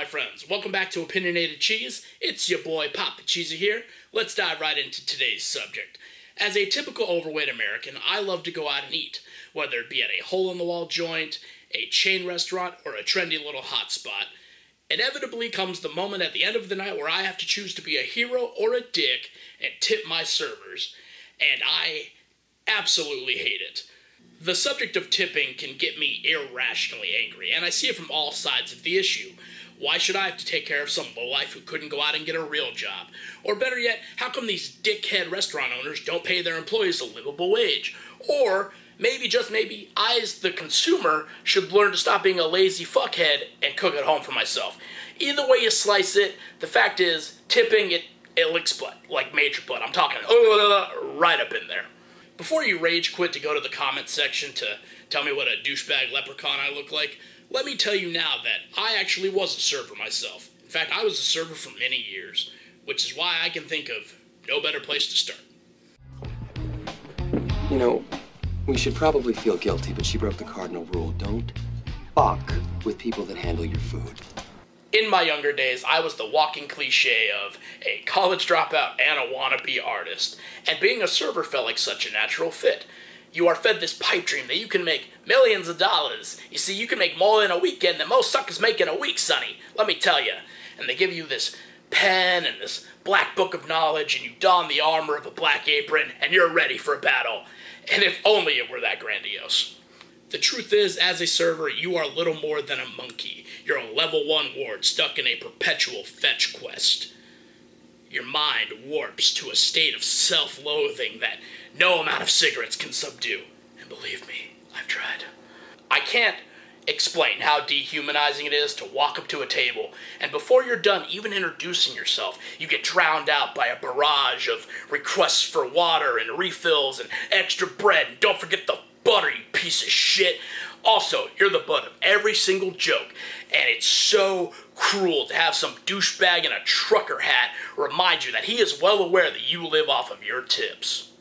my friends? Welcome back to Opinionated Cheese. It's your boy Papa Cheesy here. Let's dive right into today's subject. As a typical overweight American, I love to go out and eat, whether it be at a hole-in-the-wall joint, a chain restaurant, or a trendy little hot spot. Inevitably comes the moment at the end of the night where I have to choose to be a hero or a dick and tip my servers, and I absolutely hate it. The subject of tipping can get me irrationally angry, and I see it from all sides of the issue. Why should I have to take care of some lowlife who couldn't go out and get a real job? Or better yet, how come these dickhead restaurant owners don't pay their employees a livable wage? Or maybe, just maybe, I as the consumer should learn to stop being a lazy fuckhead and cook at home for myself. Either way you slice it, the fact is, tipping, it licks butt, like major butt. I'm talking right up in there. Before you rage quit to go to the comment section to tell me what a douchebag leprechaun I look like, let me tell you now that I actually was a server myself. In fact, I was a server for many years, which is why I can think of no better place to start. You know, we should probably feel guilty, but she broke the cardinal rule. Don't fuck with people that handle your food. In my younger days, I was the walking cliche of a college dropout and a wannabe artist, and being a server felt like such a natural fit. You are fed this pipe dream that you can make millions of dollars. You see, you can make more in a weekend than most suckers make in a week, sonny. Let me tell you. And they give you this pen and this black book of knowledge, and you don the armor of a black apron, and you're ready for a battle. And if only it were that grandiose. The truth is, as a server, you are little more than a monkey. You're a level 1 ward stuck in a perpetual fetch quest. Your mind warps to a state of self-loathing that no amount of cigarettes can subdue. And believe me, I've tried. I can't explain how dehumanizing it is to walk up to a table, and before you're done even introducing yourself, you get drowned out by a barrage of requests for water and refills and extra bread, and don't forget the butter, you piece of shit. Also, you're the butt of every single joke, and it's so cruel to have some douchebag in a trucker hat remind you that he is well aware that you live off of your tips.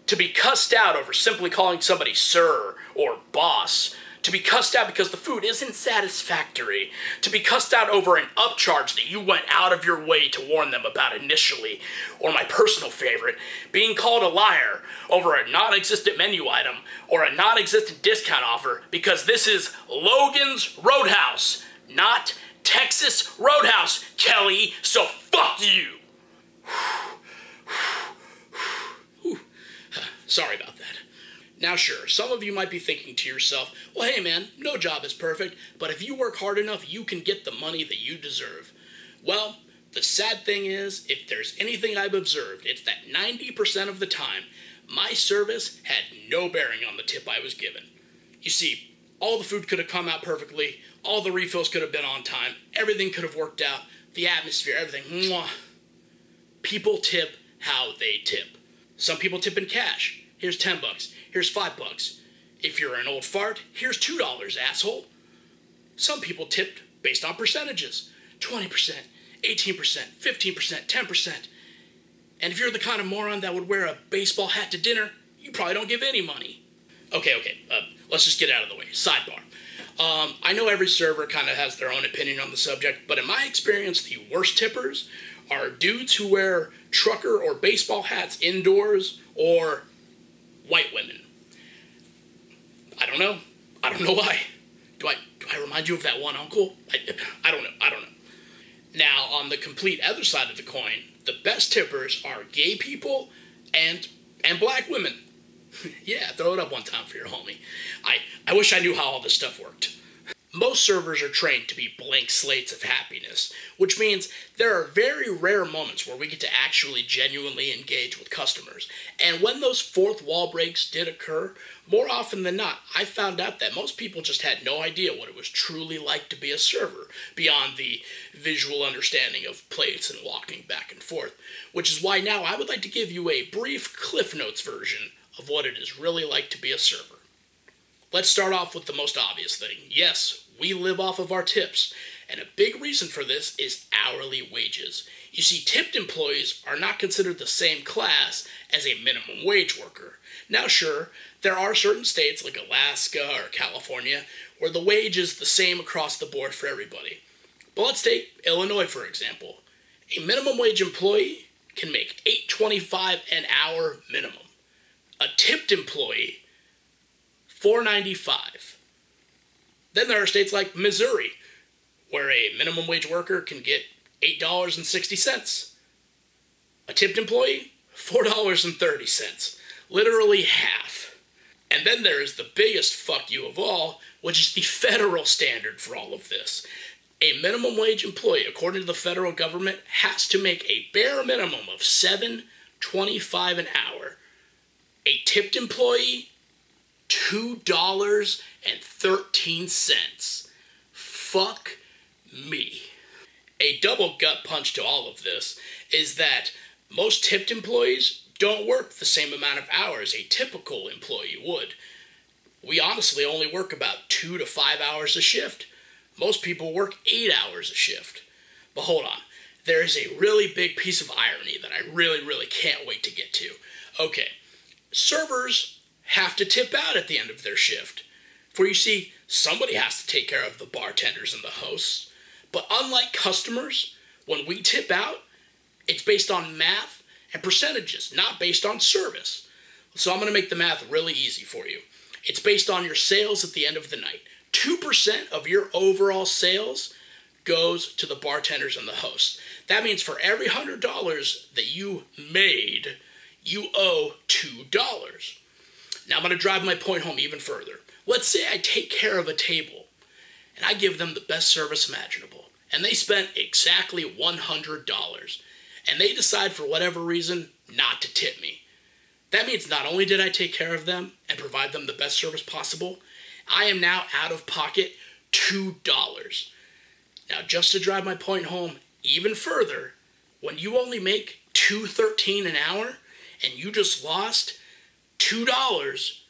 To be cussed out over simply calling somebody sir or boss, to be cussed out because the food isn't satisfactory, to be cussed out over an upcharge that you went out of your way to warn them about initially, or my personal favorite, being called a liar over a non-existent menu item or a non-existent discount offer because this is Logan's Roadhouse, not Texas Roadhouse, Kelly, so fuck you! Sorry about that. Now sure, some of you might be thinking to yourself, well hey man, no job is perfect, but if you work hard enough, you can get the money that you deserve. Well, the sad thing is, if there's anything I've observed, it's that 90% of the time, my service had no bearing on the tip I was given. You see, all the food could have come out perfectly, all the refills could have been on time, everything could have worked out, the atmosphere, everything, mwah. People tip how they tip. Some people tip in cash. Here's 10 bucks. Here's 5 bucks. If you're an old fart, here's $2, asshole. Some people tipped based on percentages. 20%, 18%, 15%, 10%. And if you're the kind of moron that would wear a baseball hat to dinner, you probably don't give any money. Okay, let's just get out of the way. Sidebar. I know every server kind of has their own opinion on the subject, but in my experience, the worst tippers are dudes who wear trucker or baseball hats indoors, or white women. I don't know. I don't know why. Do I remind you of that one uncle? I don't know. Now, on the complete other side of the coin, the best tippers are gay people and black women. Yeah, throw it up one time for your homie. I wish I knew how all this stuff worked. Most servers are trained to be blank slates of happiness, which means there are very rare moments where we get to actually genuinely engage with customers. And when those fourth wall breaks did occur, more often than not, I found out that most people just had no idea what it was truly like to be a server, beyond the visual understanding of plates and walking back and forth. Which is why now I would like to give you a brief Cliff Notes version of what it is really like to be a server. Let's start off with the most obvious thing. Yes, we live off of our tips, and a big reason for this is hourly wages. You see, tipped employees are not considered the same class as a minimum wage worker. Now sure, there are certain states like Alaska or California where the wage is the same across the board for everybody. But let's take Illinois, for example. A minimum wage employee can make $8.25 an hour minimum. A tipped employee, $4.95. Then there are states like Missouri, where a minimum wage worker can get $8.60. A tipped employee, $4.30. Literally half. And then there is the biggest fuck you of all, which is the federal standard for all of this. A minimum wage employee, according to the federal government, has to make a bare minimum of $7.25 an hour. A tipped employee, $2.13. Fuck me. A double gut punch to all of this is that most tipped employees don't work the same amount of hours a typical employee would. We honestly only work about 2 to 5 hours a shift. Most people work 8 hours a shift. But hold on, there is a really big piece of irony that I really can't wait to get to. Okay, servers have to tip out at the end of their shift. For you see, somebody has to take care of the bartenders and the hosts. But unlike customers, when we tip out, it's based on math and percentages, not based on service. So I'm going to make the math really easy for you. It's based on your sales at the end of the night. 2% of your overall sales goes to the bartenders and the hosts. That means for every $100 that you made, you owe $2. Now I'm going to drive my point home even further. Let's say I take care of a table and I give them the best service imaginable, and they spent exactly $100, and they decide for whatever reason not to tip me. That means not only did I take care of them and provide them the best service possible, I am now out of pocket $2. Now, just to drive my point home even further, when you only make $2.13 an hour and you just lost $2,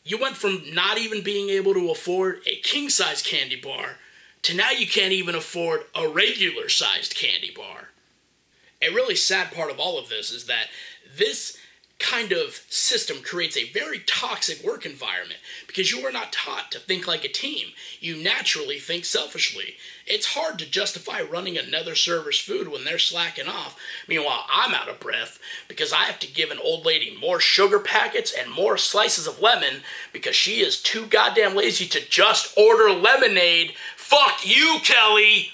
you went from not even being able to afford a king-size candy bar to now you can't even afford a regular-sized candy bar. A really sad part of all of this is that this kind of system creates a very toxic work environment because you are not taught to think like a team. You naturally think selfishly. It's hard to justify running another server's food when they're slacking off. Meanwhile, I'm out of breath because I have to give an old lady more sugar packets and more slices of lemon because she is too goddamn lazy to just order lemonade. Fuck you, Kelly!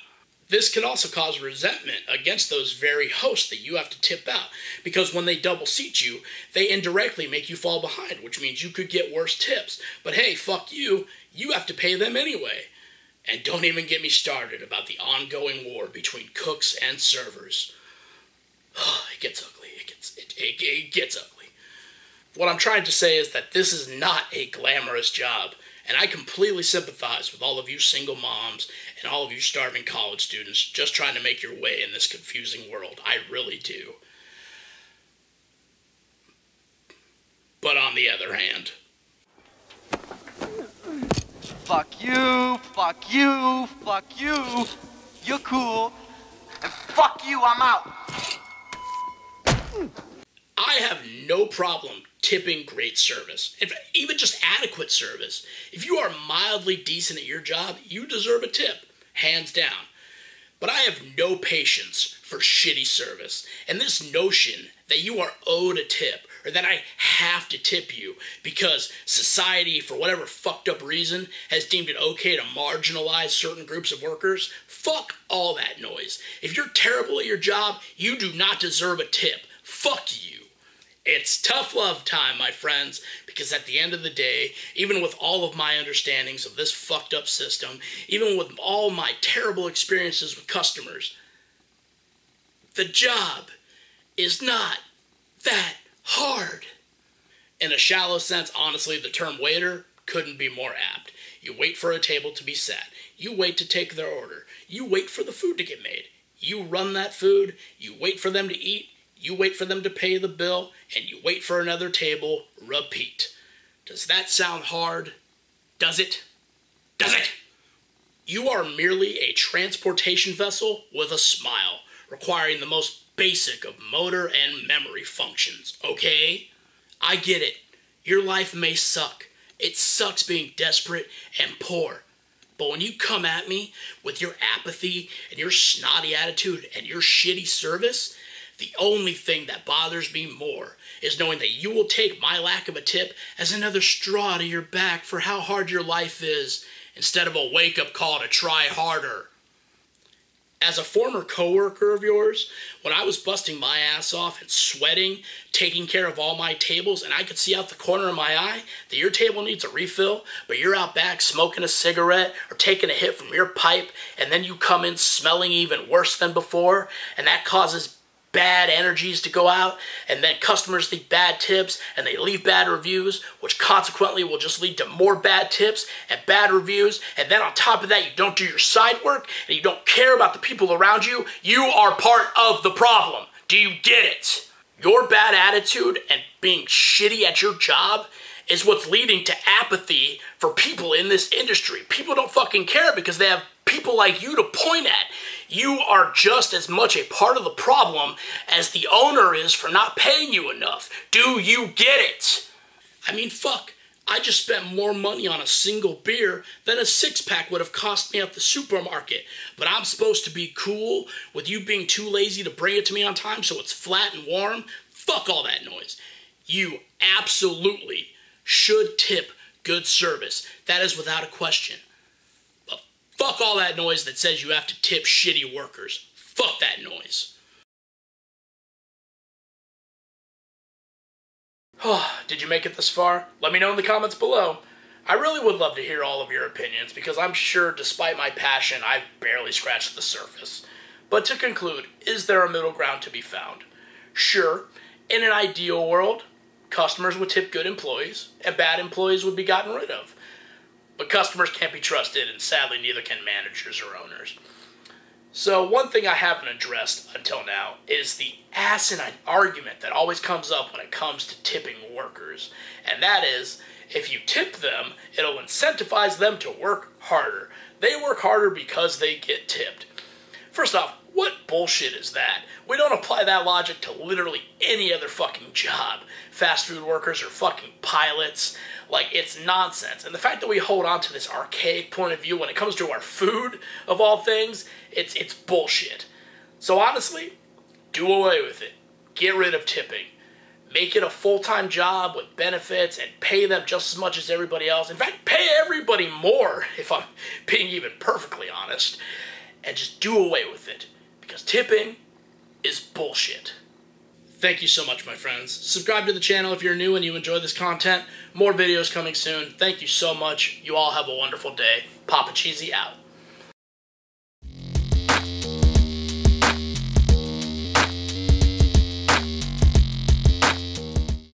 This can also cause resentment against those very hosts that you have to tip out, because when they double seat you, they indirectly make you fall behind, which means you could get worse tips. But hey, fuck you, you have to pay them anyway. And don't even get me started about the ongoing war between cooks and servers. It gets ugly, it gets ugly. What I'm trying to say is that this is not a glamorous job. And I completely sympathize with all of you single moms and all of you starving college students just trying to make your way in this confusing world. I really do. But on the other hand... Fuck you, fuck you, fuck you. You're cool. And fuck you, I'm out. I have no problem tipping great service, in fact, even just adequate service. If you are mildly decent at your job, you deserve a tip, hands down. But I have no patience for shitty service, and this notion that you are owed a tip, or that I have to tip you because society, for whatever fucked up reason, has deemed it okay to marginalize certain groups of workers, fuck all that noise. If you're terrible at your job, you do not deserve a tip. Fuck you. It's tough love time, my friends, because at the end of the day, even with all of my understandings of this fucked up system, even with all my terrible experiences with customers, the job is not that hard. In a shallow sense, honestly, the term waiter couldn't be more apt. You wait for a table to be set. You wait to take their order. You wait for the food to get made. You run that food. You wait for them to eat. You wait for them to pay the bill, and you wait for another table, repeat. Does that sound hard? Does it? Does it? You are merely a transportation vessel with a smile, requiring the most basic of motor and memory functions, okay? I get it. Your life may suck. It sucks being desperate and poor. But when you come at me with your apathy and your snotty attitude and your shitty service, the only thing that bothers me more is knowing that you will take my lack of a tip as another straw to your back for how hard your life is, instead of a wake-up call to try harder. As a former coworker of yours, when I was busting my ass off and sweating, taking care of all my tables, and I could see out the corner of my eye that your table needs a refill, but you're out back smoking a cigarette or taking a hit from your pipe, and then you come in smelling even worse than before, and that causes bad energies to go out, and then customers leave bad tips and they leave bad reviews, which consequently will just lead to more bad tips and bad reviews, and then on top of that you don't do your side work and you don't care about the people around you, you are part of the problem. Do you get it? Your bad attitude and being shitty at your job is what's leading to apathy for people in this industry. People don't fucking care because they have people like you to point at. You are just as much a part of the problem as the owner is for not paying you enough. Do you get it? I mean, fuck. I just spent more money on a single beer than a six-pack would have cost me at the supermarket. But I'm supposed to be cool with you being too lazy to bring it to me on time so it's flat and warm? Fuck all that noise. You absolutely should tip good service. That is without a question. Fuck all that noise that says you have to tip shitty workers. Fuck that noise. Did you make it this far? Let me know in the comments below. I really would love to hear all of your opinions because I'm sure despite my passion, I've barely scratched the surface. But to conclude, is there a middle ground to be found? Sure, in an ideal world, customers would tip good employees and bad employees would be gotten rid of. But customers can't be trusted, and sadly neither can managers or owners. So one thing I haven't addressed until now is the asinine argument that always comes up when it comes to tipping workers. And that is, if you tip them, it'll incentivize them to work harder. They work harder because they get tipped. First off, what bullshit is that? We don't apply that logic to literally any other fucking job. Fast food workers or fucking pilots. Like, it's nonsense. And the fact that we hold on to this archaic point of view when it comes to our food, of all things, it's bullshit. So honestly, do away with it. Get rid of tipping. Make it a full-time job with benefits and pay them just as much as everybody else. In fact, pay everybody more, if I'm being even perfectly honest. And just do away with it. Because tipping is bullshit. Thank you so much, my friends. Subscribe to the channel if you're new and you enjoy this content. More videos coming soon. Thank you so much. You all have a wonderful day. Papa Cheesy out.